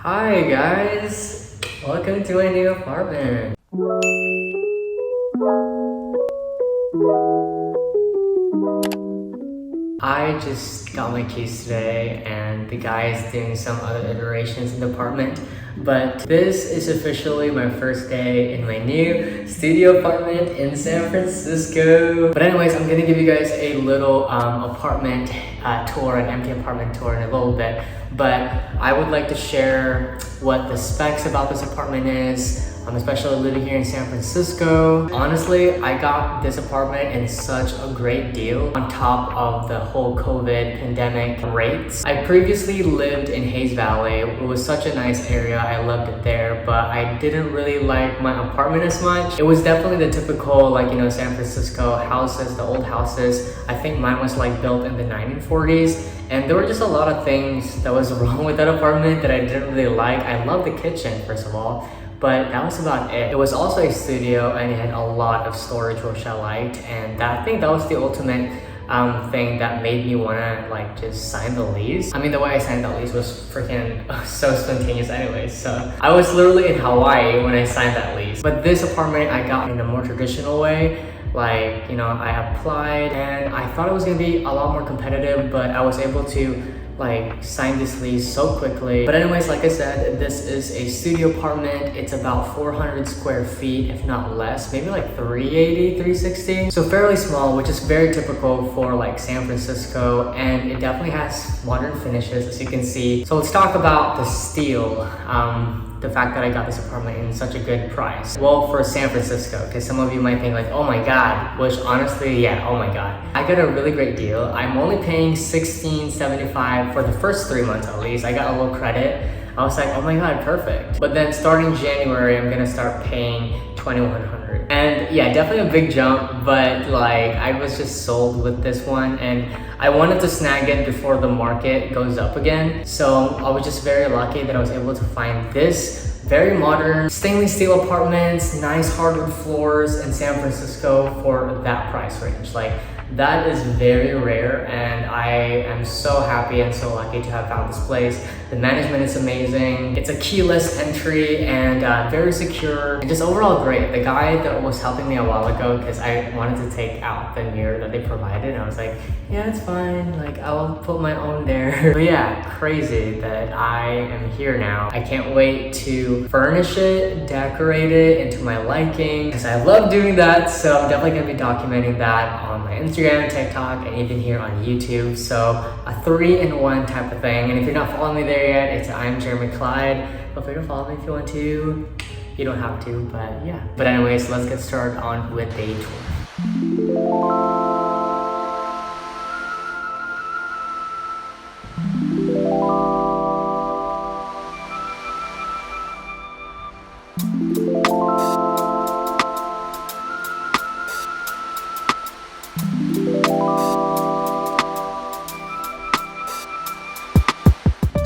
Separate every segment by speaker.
Speaker 1: Hi guys, welcome to my new apartment. I just got my keys today and the guy is doing some other iterations in the apartment, but this is officially my first day in my new studio apartment in San Francisco. But anyways, I'm gonna give you guys a little apartment tour, an empty apartment tour in a little bit, but I would like to share what the specs about this apartment is. I'm especially living here in San Francisco. Honestly, I got this apartment in such a great deal on top of the whole COVID pandemic rates. I previously lived in Hayes Valley. It was such a nice area. I loved it there, but I didn't really like my apartment as much. It was definitely the typical, like, you know, San Francisco houses, the old houses. I think mine was like built in the 1940s. And there were just a lot of things that was wrong with that apartment that I didn't really like. I love the kitchen, first of all, but that was about it. It was also a studio and it had a lot of storage, which I liked. And I think that was the ultimate thing that made me wanna like just sign the lease. I mean, the way I signed that lease was freaking so spontaneous anyways. So I was literally in Hawaii when I signed that lease. But this apartment I got in a more traditional way. Like, you know, I applied and I thought it was gonna be a lot more competitive, but I was able to like sign this lease so quickly. But anyways, like I said, this is a studio apartment. It's about 400 square feet, if not less, maybe like 380, 360. So fairly small, which is very typical for like San Francisco. And it definitely has modern finishes, as you can see. So let's talk about the steel. The fact that I got this apartment in such a good price. Well, for San Francisco, because some of you might think like, oh my God, which honestly, yeah, oh my God. I got a really great deal. I'm only paying $16.75 for the first 3 months at least. I got a little credit. I was like, oh my God, perfect. But then starting January, I'm gonna start paying $2,100. And yeah, definitely a big jump, but like I was just sold with this one and I wanted to snag it before the market goes up again. So I was just very lucky that I was able to find this very modern stainless steel apartments, nice hardwood floors in San Francisco for that price range. Like, that is very rare and I am so happy and so lucky to have found this place. The management is amazing. It's a keyless entry and very secure and just overall great. The guy that was helping me a while ago, because I wanted to take out the mirror that they provided, and I was like, yeah, it's fine. Like, I'll put my own there. But yeah, crazy that I am here now. I can't wait to furnish it, decorate it into my liking, because I love doing that. So I'm definitely gonna be documenting that on my Instagram, TikTok, and even here on YouTube. So a 3-in-1 type of thing. And if you're not following me there yet, it's I'm Jeremy Clyde. Feel free to follow me if you want to. You don't have to, but yeah. But anyways, let's get started on with day tour.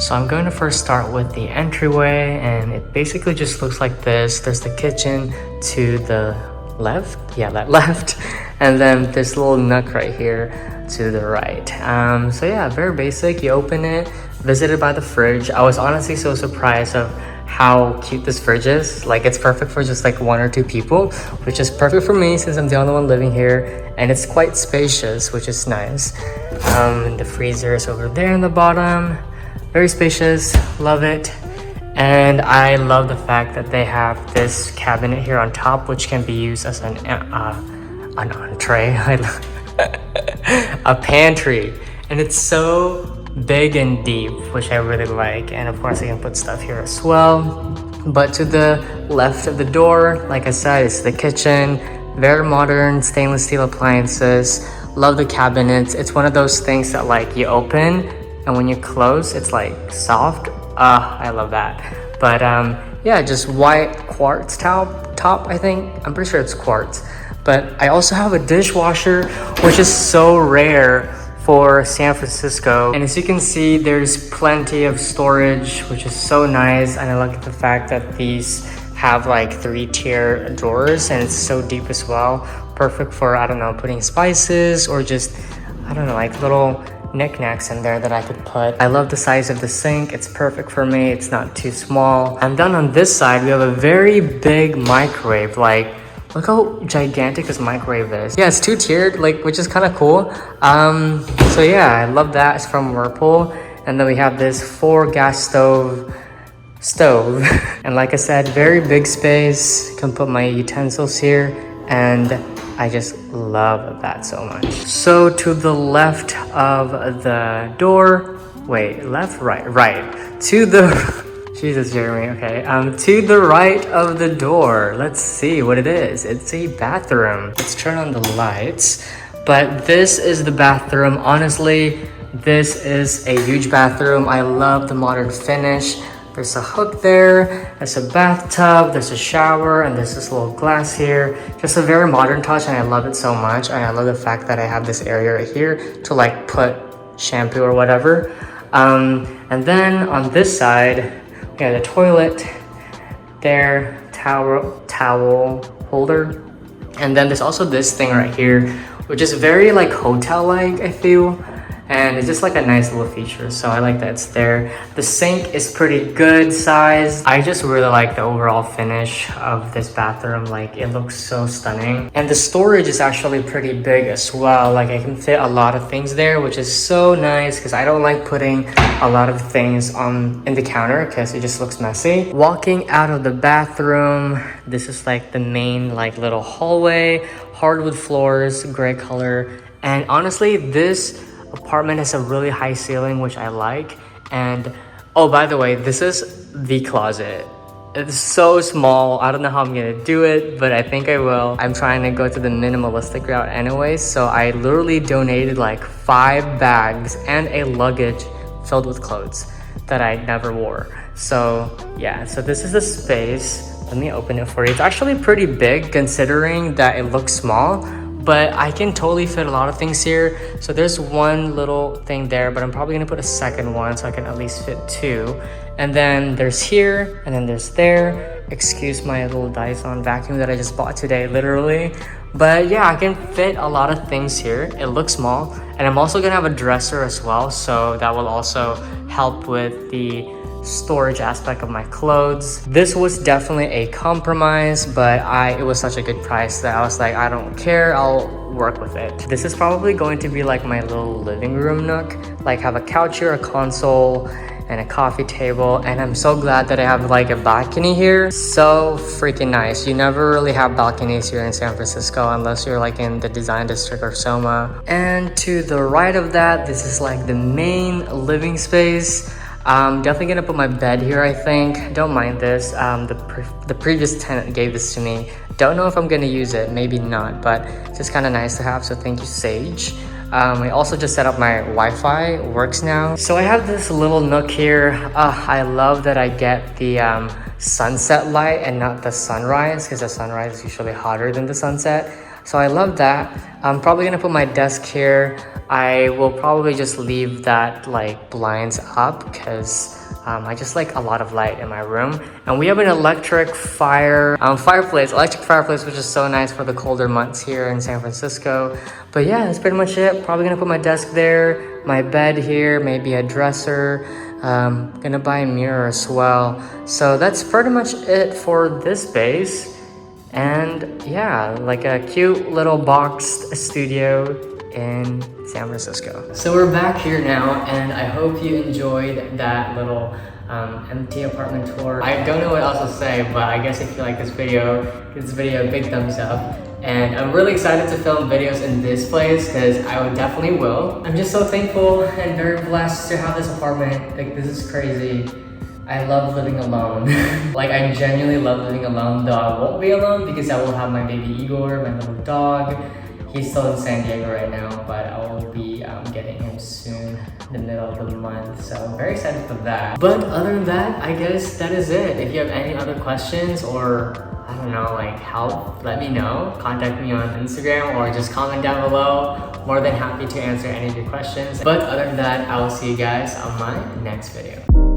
Speaker 1: So I'm going to first start with the entryway, and it basically just looks like this. There's the kitchen to the left, yeah, that left, and then this little nook right here to the right. So yeah, very basic. You open it, visited by the fridge. I was honestly so surprised of how cute this fridge is. Like, it's perfect for just like 1 or 2 people, which is perfect for me since I'm the only one living here, and it's quite spacious, which is nice. The freezer is over there in the bottom. Very spacious, love it. And I love the fact that they have this cabinet here on top, which can be used as an entree, a pantry. And it's so big and deep, which I really like. And of course I can put stuff here as well. But to the left of the door, like I said, it's the kitchen. Very modern stainless steel appliances. Love the cabinets. It's one of those things that like you open and when you close, it's like soft. I love that. But yeah, just white quartz top, I think. I'm pretty sure it's quartz. But I also have a dishwasher, which is so rare for San Francisco. And as you can see, there's plenty of storage, which is so nice. And I like the fact that these have like 3-tier drawers and it's so deep as well. Perfect for, I don't know, putting spices or just, I don't know, like little knickknacks in there that I could put. I love the size of the sink. It's perfect for me. It's not too small. And then on this side, we have a very big microwave. Like, look how gigantic this microwave is. Yeah, it's two-tiered, like, which is kind of cool. So yeah, I love that. It's from Whirlpool. And then we have this 4 gas stove. And like I said, very big space. Can put my utensils here, and I just love that so much. So to the left of the door, wait, left, right. To the, Jesus, Jeremy, okay. To the right of the door, let's see what it is. It's a bathroom. Let's turn on the lights. But this is the bathroom. Honestly, this is a huge bathroom. I love the modern finish. There's a hook there, there's a bathtub, there's a shower, and there's this little glass here. Just a very modern touch, and I love it so much. And I love the fact that I have this area right here to like put shampoo or whatever. And then on this side, we got the toilet there, towel holder. And then there's also this thing right here, which is very like hotel-like, I feel. And it's just like a nice little feature, so I like that it's there. The sink is pretty good size. I just really like the overall finish of this bathroom. Like, it looks so stunning. And the storage is actually pretty big as well. Like, I can fit a lot of things there, which is so nice because I don't like putting a lot of things in the counter because it just looks messy. Walking out of the bathroom, this is like the main like little hallway, hardwood floors, gray color. And honestly, this apartment has a really high ceiling, which I like. And oh, by the way, this is the closet. It's so small. I don't know how I'm gonna do it, but I think I will. I'm trying to go to the minimalistic route anyways, so I literally donated like 5 bags and a luggage filled with clothes that I never wore. So yeah, so this is the space. Let me open it for you. It's actually pretty big considering that it looks small, but I can totally fit a lot of things here. So there's one little thing there, but I'm probably gonna put a second one so I can at least fit 2. And then there's here, and then there's there. Excuse my little Dyson vacuum that I just bought today, literally. But yeah, I can fit a lot of things here. It looks small. And I'm also gonna have a dresser as well, so that will also help with the storage aspect of my clothes. This was definitely a compromise, but it was such a good price that I was like, I don't care, I'll work with it. This is probably going to be like my little living room nook, like have a couch here, a console, and a coffee table. And I'm so glad that I have like a balcony here. So freaking nice. You never really have balconies here in San Francisco unless you're like in the design district or Soma. And to the right of that, this is like the main living space. I'm definitely gonna put my bed here, I think. Don't mind this. The previous tenant gave this to me. Don't know if I'm gonna use it, maybe not, but it's just kind of nice to have, so thank you, Sage. I also just set up my Wi-Fi, it works now. So I have this little nook here. I love that I get the sunset light and not the sunrise, because the sunrise is usually hotter than the sunset. So I love that. I'm probably gonna put my desk here. I will probably just leave that like blinds up because I just like a lot of light in my room. And we have an electric fireplace, which is so nice for the colder months here in San Francisco. But yeah, that's pretty much it. Probably gonna put my desk there, my bed here, maybe a dresser. Gonna buy a mirror as well. So that's pretty much it for this space. And yeah, like a cute little boxed studio in San Francisco. So we're back here now, and I hope you enjoyed that little empty apartment tour. I don't know what else to say, but I guess if you like this video, give this video a big thumbs up. And I'm really excited to film videos in this place because I definitely will. I'm just so thankful and very blessed to have this apartment. Like, this is crazy. I love living alone. Like, I genuinely love living alone, though I won't be alone because I will have my baby Igor, my little dog. He's still in San Diego right now, but I will be getting him soon in the middle of the month. So I'm very excited for that. But other than that, I guess that is it. If you have any other questions or, I don't know, like help, let me know. Contact me on Instagram or just comment down below. More than happy to answer any of your questions. But other than that, I will see you guys on my next video.